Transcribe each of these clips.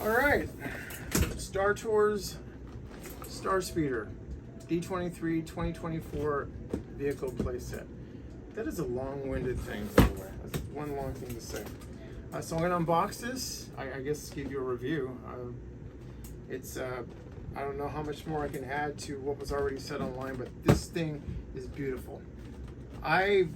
All right, Star Tours Starspeeder D23 2024 vehicle playset. That is a long-winded thing, by the way. That's one long thing to say. So I'm gonna unbox this. I guess give you a review. I don't know how much more I can add to what was already said online, but this thing is beautiful. I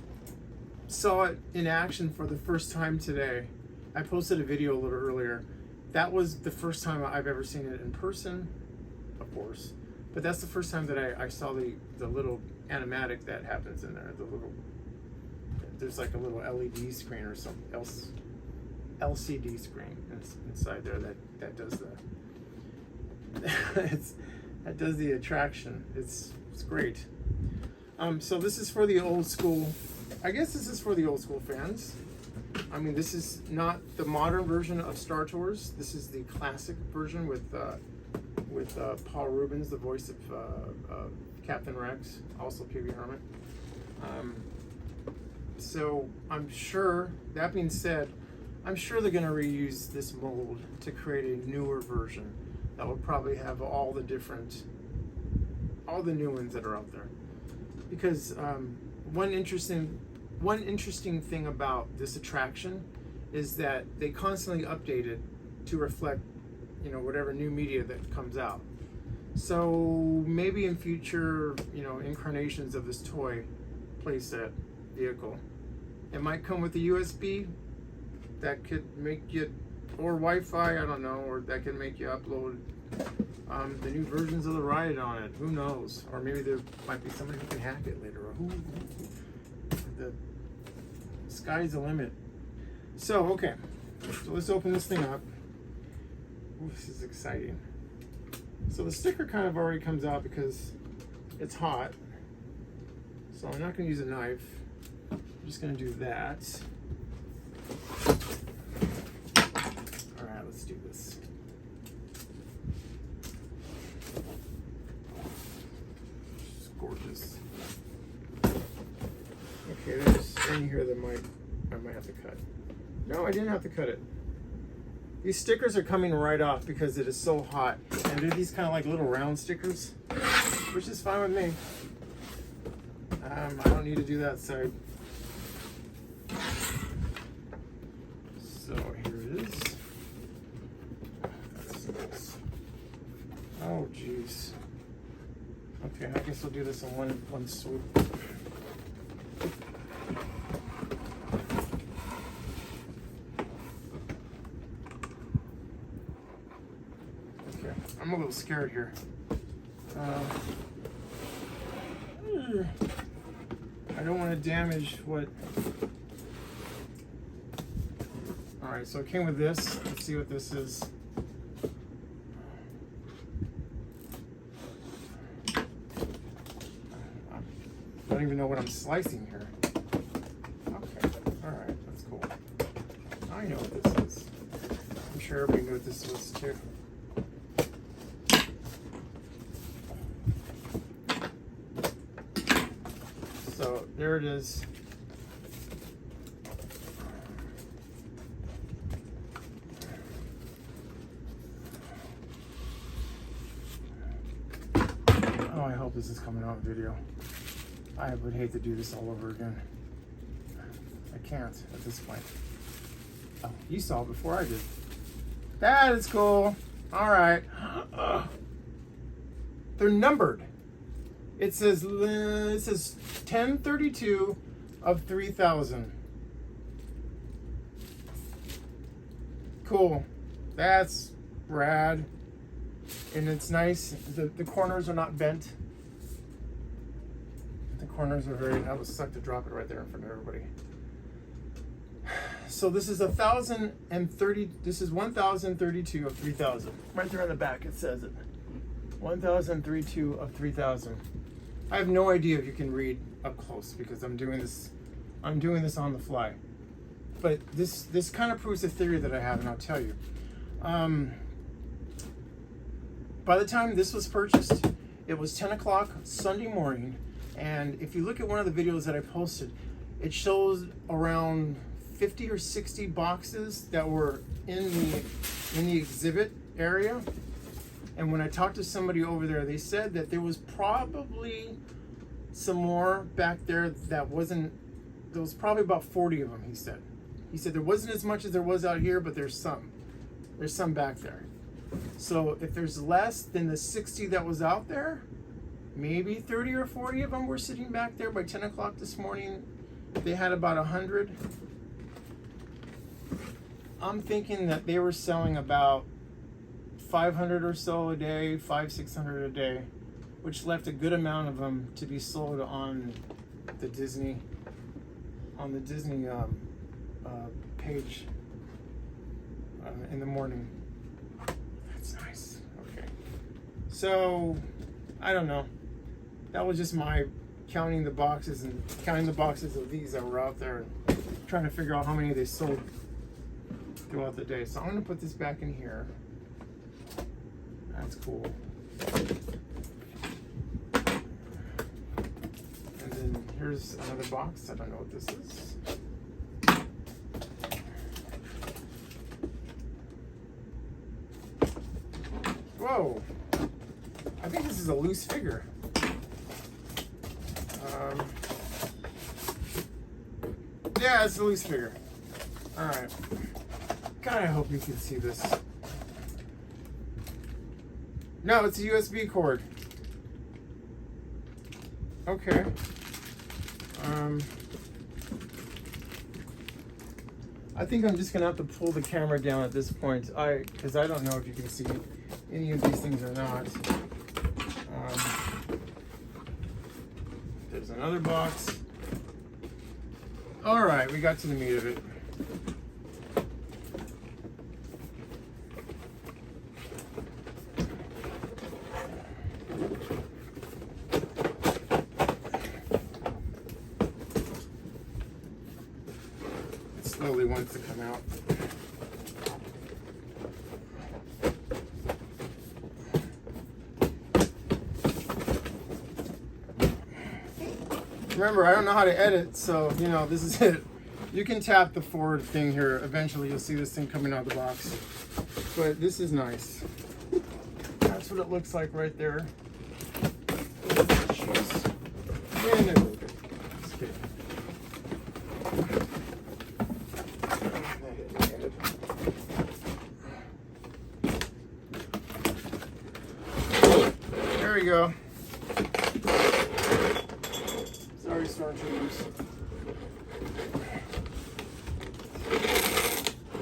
saw it in action for the first time today. I posted a video a little earlier. That was the first time I've ever seen it in person, of course. But that's the first time that I saw the little animatic that happens in there. There's like a little LED screen or something else, LCD screen inside there that does that does the attraction. It's great. So this is for the old school. I guess this is for the old school fans. I mean, this is not the modern version of Star Tours. This is the classic version with Paul Rubens, the voice of Captain Rex, also Pee Wee Herman. So I'm sure, that being said, I'm sure they're going to reuse this mold to create a newer version that will probably have all the new ones that are out there. Because one interesting thing about this attraction is that they constantly update it to reflect, whatever new media that comes out. So maybe in future, incarnations of this toy playset vehicle, it might come with a USB that could make you, or Wi-Fi, I don't know, or that can make you upload the new versions of the ride on it. Who knows? Or maybe there might be somebody who can hack it later. Or the sky's the limit. So okay, so let's open this thing up. Ooh, this is exciting. So the sticker kind of already comes out because it's hot. So I'm not going to use a knife. I'm just going to do that. All right, let's do this. It's gorgeous. Okay, there's in here that I might have to cut. No, I didn't have to cut it. These stickers are coming right off because it is so hot. And they're these kind of like little round stickers, which is fine with me. I don't need to do that side. So here it is. That's nice. Oh geez. Okay, I guess we'll do this in one swoop. Okay, I'm a little scared here. I don't want to damage what. All right, so it came with this. Let's see what this is. I don't even know what I'm slicing here. Okay, all right, that's cool. I know what this is. I'm sure everybody knew what this was too. So there it is. Oh, I hope this is coming out in video. I would hate to do this all over again. I can't at this point. Oh, you saw it before I did. That is cool. All right. They're numbered. It says 1032 of 3000. Cool. That's rad. And it's nice. The corners are not bent. The corners are very, I was stuck to drop it right there in front of everybody. So this is 1030, this is 1032 of 3000. Right there on the back it says it. 1032 of 3000. I have no idea if you can read up close because I'm doing this on the fly. But this kind of proves a theory that I have, and I'll tell you. By the time this was purchased, it was 10 o'clock Sunday morning, and if you look at one of the videos that I posted, it shows around 50 or 60 boxes that were in in the exhibit area. And when I talked to somebody over there, they said that there was probably some more back there that wasn't, there was probably about 40 of them, he said. He said there wasn't as much as there was out here, but there's some. There's some back there. So if there's less than the 60 that was out there, maybe 30 or 40 of them were sitting back there by 10 o'clock this morning. They had about 100. I'm thinking that they were selling about 500 or so a day, 600 a day, which left a good amount of them to be sold on the Disney page in the morning. That's nice. Okay, so I don't know. That was just my counting the boxes of these that were out there, and trying to figure out how many they sold throughout the day. So I'm gonna put this back in here. That's cool. And then here's another box. I don't know what this is. Whoa. I think this is a loose figure. Yeah, it's a loose figure. All right. God, I hope you can see this. No, it's a USB cord. Okay. I think I'm just gonna have to pull the camera down at this point. Because I don't know if you can see any of these things or not. There's another box. All right, we got to the meat of it. It slowly wants to come out. Remember, I don't know how to edit, so, you know, this is it. You can tap the forward thing here. Eventually, you'll see this thing coming out of the box. But this is nice. That's what it looks like right there. Jeez. And there we go. Just kidding. There we go. Sorry, Stormtroopers.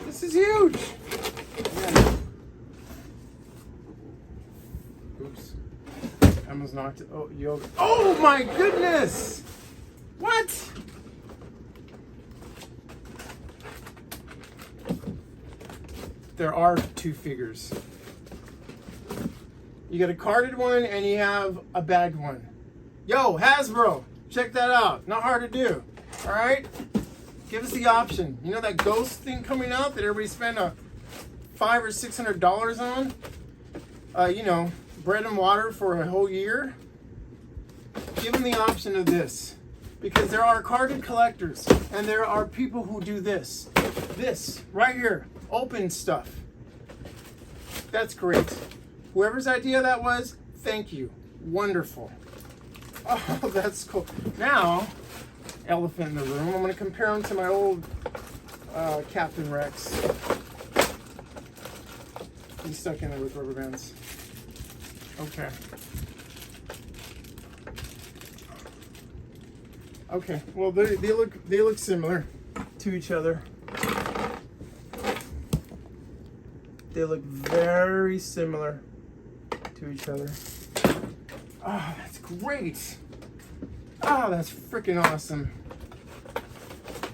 This is huge. Yeah. Oops. I almost knocked it. Oh, yoga. Oh my goodness! What? There are two figures. You got a carded one and you have a bagged one. Yo, Hasbro, check that out. Not hard to do. All right? Give us the option. You know that ghost thing coming out that everybody spent $500 or $600 on? You know, bread and water for a whole year. Give them the option of this, because there are carded collectors and there are people who do this. This right here, open stuff. That's great. Whoever's idea that was, thank you. Wonderful. Oh, that's cool. Now, elephant in the room. I'm going to compare him to my old Captain Rex. He's stuck in there with rubber bands. Okay. Okay. Well, they look similar to each other. They look very similar to each other. Oh, that's great. Oh, that's freaking awesome.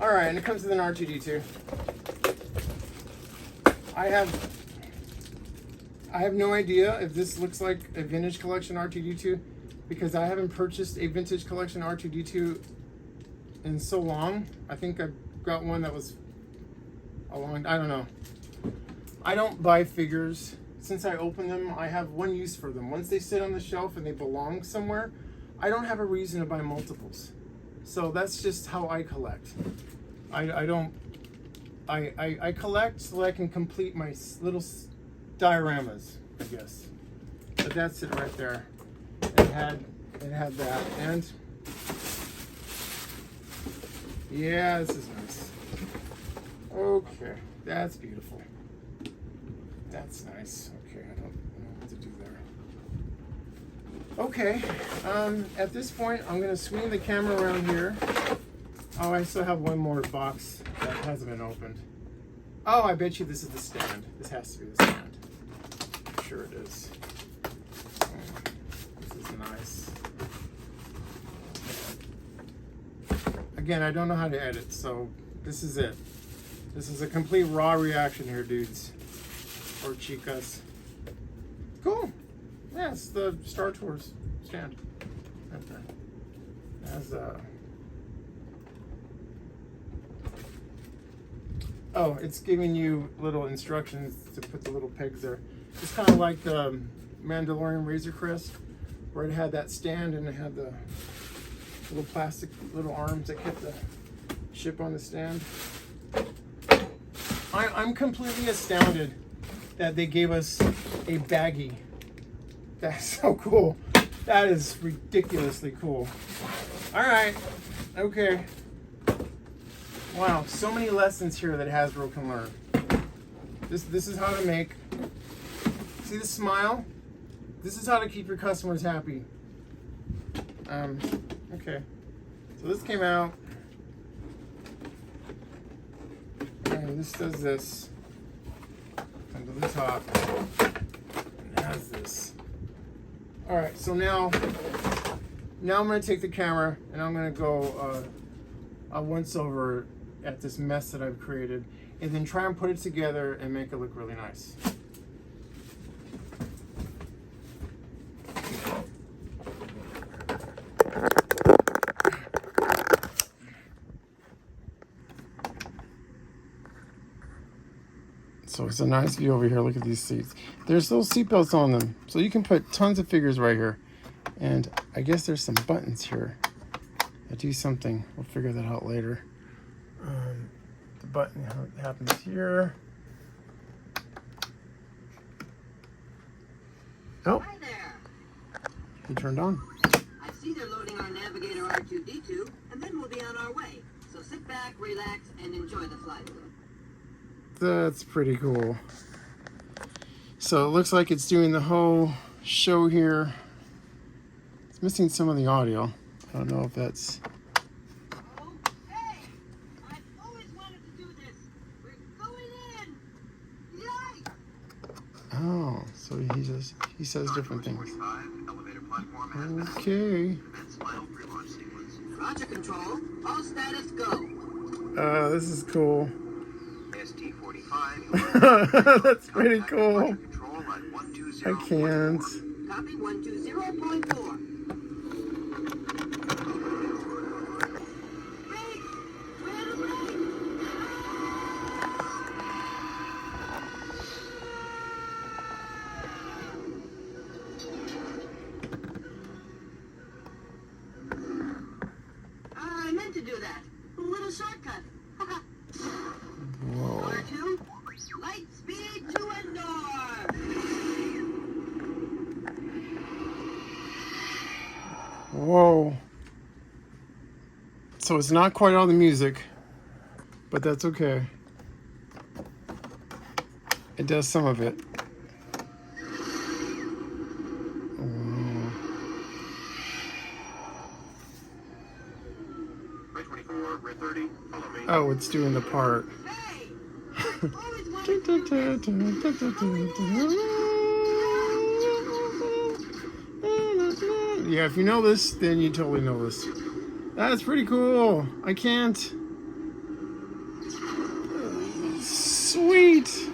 All right, and it comes with an R2-D2. I have no idea if this looks like a vintage collection R2-D2, because I haven't purchased a vintage collection R2-D2 in so long. I think I got one that was a long, I don't know. I don't buy figures. Since I open them, I have one use for them. Once they sit on the shelf and they belong somewhere, I don't have a reason to buy multiples. So that's just how I collect. I don't I collect so I can complete my little dioramas, I guess. But that's it right there. It had that, and yeah, this is nice. Okay, that's beautiful. That's nice. Okay, I don't know what to do there. Okay, at this point, I'm gonna swing the camera around here. Oh, I still have one more box that hasn't been opened. Oh, I bet you this is the stand. This has to be the stand. I'm sure it is. This is nice. Again, I don't know how to edit, so this is it. This is a complete raw reaction here, dudes. Or chicas. Cool. Yeah, it's the Star Tours stand. Right there. As oh, it's giving you little instructions to put the little pegs there. It's kind of like the Mandalorian Razor Crest, where it had that stand and it had the little plastic little arms that kept the ship on the stand. I'm completely astounded that they gave us a baggie. That's so cool. That is ridiculously cool. All right, okay. Wow, so many lessons here that Hasbro can learn. This is how to make. See the smile? This is how to keep your customers happy. Okay. So this came out. And this does this. Under the top. It has this. Alright, so now I'm going to take the camera and I'm going to go a once over at this mess that I've created and then try and put it together and make it look really nice. So it's a nice view over here. Look at these seats. There's those seat belts on them. So you can put tons of figures right here. And I guess there's some buttons here that do something. We'll figure that out later. The button happens here. Oh, hi there. He turned on. I see they're loading our Navigator R2-D2, and then we'll be on our way. So sit back, relax, and enjoy the flight. That's pretty cool. So it looks like it's doing the whole show here. It's missing some of the audio. I don't know if that's... Oh, hey! I've always wanted to do this. We're going in! Yikes! Oh, so he says different things. Okay. Roger, control. All status go. This is cool. ST-45. That's pretty cool. I can't. Copy 120.4. I meant to do that. A little shortcut. Whoa. R2, light speed to Endor. Whoa. So it's not quite all the music, but that's okay. It does some of it. Whoa. Oh, it's doing the part. Hey! I've always wanted to do this. Yeah, if you know this, then you totally know this. That's pretty cool. I can't. Sweet.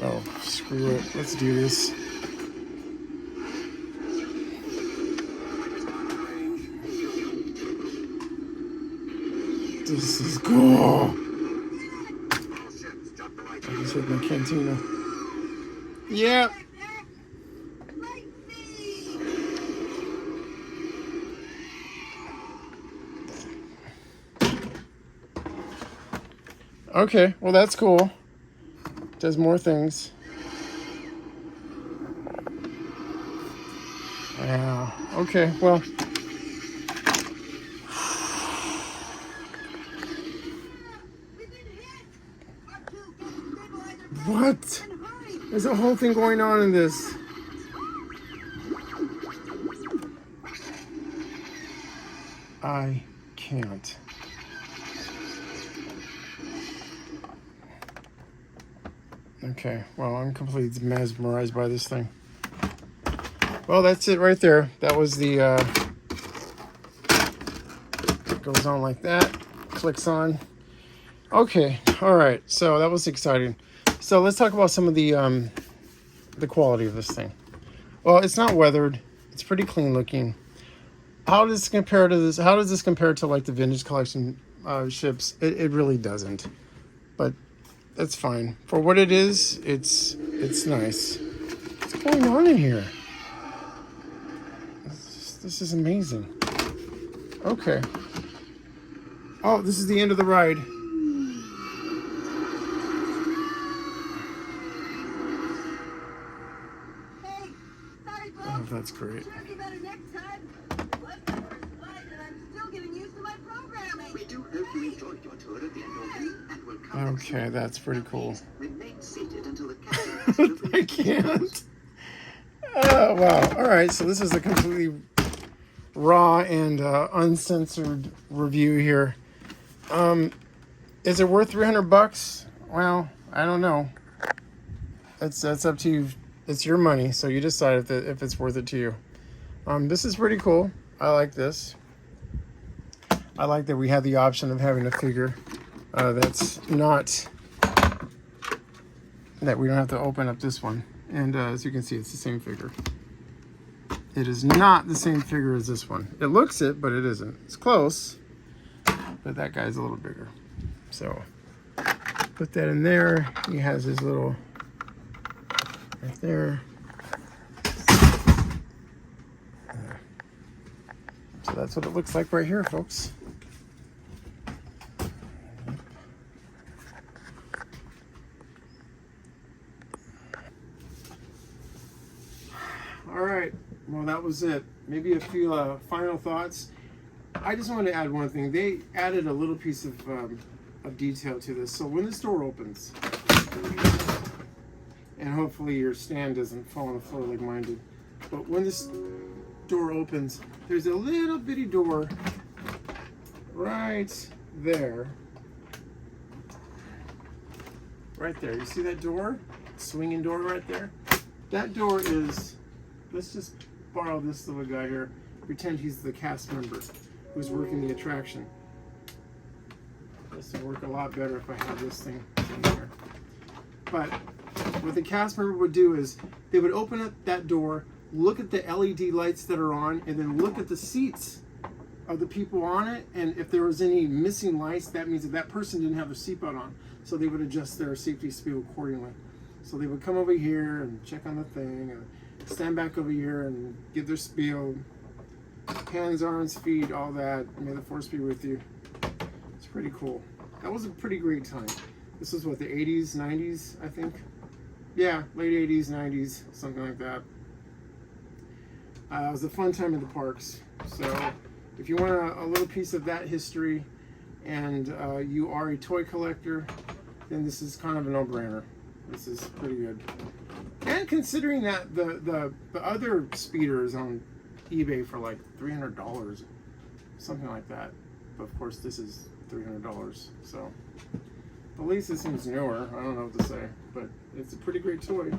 Oh, screw it. Let's do this. This is cool. I just hit my cantina. Yeah. Okay, well that's cool. Does more things. Yeah. Okay, well. What? There's a whole thing going on in this. I can't. Okay, well, I'm completely mesmerized by this thing. Well, that's it right there. That was the, it goes on like that, clicks on. Okay, all right, so that was exciting. So let's talk about some of the quality of this thing. Well, it's not weathered. It's pretty clean looking. How does this compare to this? How does this compare to like the vintage collection ships? It really doesn't, but that's fine. For what it is, it's nice. What's going on in here? This is amazing. Okay. Oh, this is the end of the ride. Hey, sorry, folks. Oh, that's great. Sure be better next time. Was my first flight, and I'm still getting used to my programming. We do hope you enjoyed your tour of the Endorphin and will come. Okay, that's pretty cool. Remain seated until the captain. I can't. Oh, wow. All right, so this is a completely raw and uncensored review here. Is it worth $300? Well, I don't know. That's up to you. It's your money, so you decide if it's worth it to you. This is pretty cool. I like this. I like that we have the option of having a figure that's not, that we don't have to open up this one. And as you can see, it's the same figure. It is not the same figure as this one. It looks it, but it isn't. It's close, but that guy's a little bigger. So put that in there. He has his little, right there. So that's what it looks like right here, folks. All right, well, that was it. Maybe a few final thoughts. I just want to add one thing. They added a little piece of detail to this. So when this door opens, and hopefully your stand doesn't fall on the floor like mine did, but when this door opens, there's a little bitty door right there. Right there. You see that door? Swinging door right there? That door is, let's just borrow this little guy here. Pretend he's the cast member who's working the attraction. This would work a lot better if I had this thing in there. But what the cast member would do is they would open up that door, look at the LED lights that are on, and then look at the seats of the people on it. And if there was any missing lights, that means that that person didn't have their seatbelt on. So they would adjust their safety spiel accordingly. So they would come over here and check on the thing, and stand back over here and give their spiel. Hands, arms, feet, all that. May the force be with you. It's pretty cool. That was a pretty great time. This was what, the 80s, 90s, I think? Yeah, late 80s, 90s, something like that. It was a fun time in the parks. So if you want a little piece of that history and you are a toy collector, then this is kind of a no-brainer. This is pretty good. And considering that the other speeders on eBay for like $300, something like that. But of course this is $300, so at least it seems newer. I don't know what to say, but it's a pretty great toy.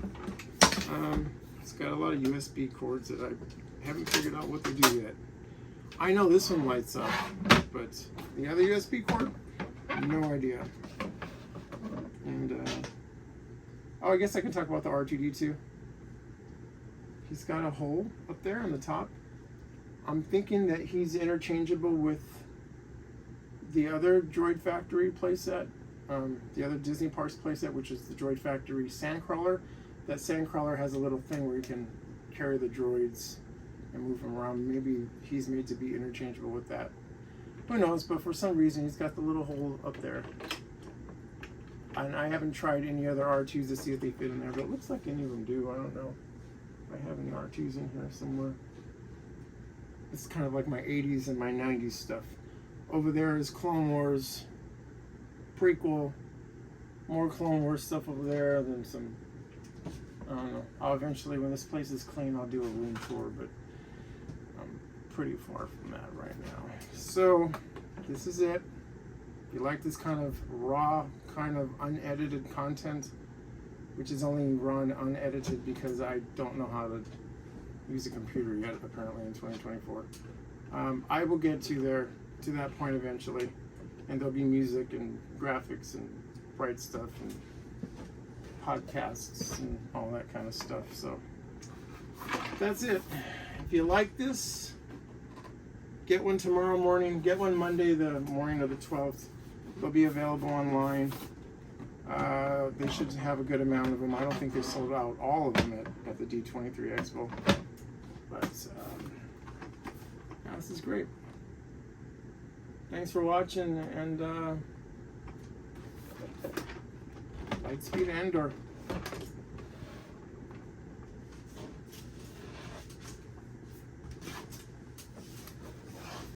It's got a lot of USB cords that I haven't figured out what they do yet. I know this one lights up, but the other USB cord, no idea. And oh, I guess I can talk about the R2-D2. He's got a hole up there on the top. I'm thinking that he's interchangeable with the other Droid Factory playset, the other Disney Parks playset, which is the Droid Factory Sandcrawler. That Sandcrawler has a little thing where you can carry the droids and move them around. Maybe he's made to be interchangeable with that. Who knows, but for some reason he's got the little hole up there. And I haven't tried any other R2s to see if they fit in there, but it looks like any of them do. I don't know if I have any R2s in here somewhere. It's kind of like my 80s and my 90s stuff. Over there is Clone Wars prequel, more Clone Wars stuff over there, then some, I don't know. I'll eventually, when this place is clean, I'll do a room tour, but I'm pretty far from that right now. So, this is it. If you like this kind of raw, kind of unedited content, which is only raw and unedited because I don't know how to use a computer yet, apparently, in 2024. I will get to that point eventually, and there'll be music and graphics and bright stuff and podcasts and all that kind of stuff. So that's it. If you like this, get one tomorrow morning. Get one Monday, the morning of the 12th. They'll be available online. They should have a good amount of them. I don't think they sold out all of them at the D23 Expo. But yeah, this is great. Thanks for watching, and Lightspeed Andor.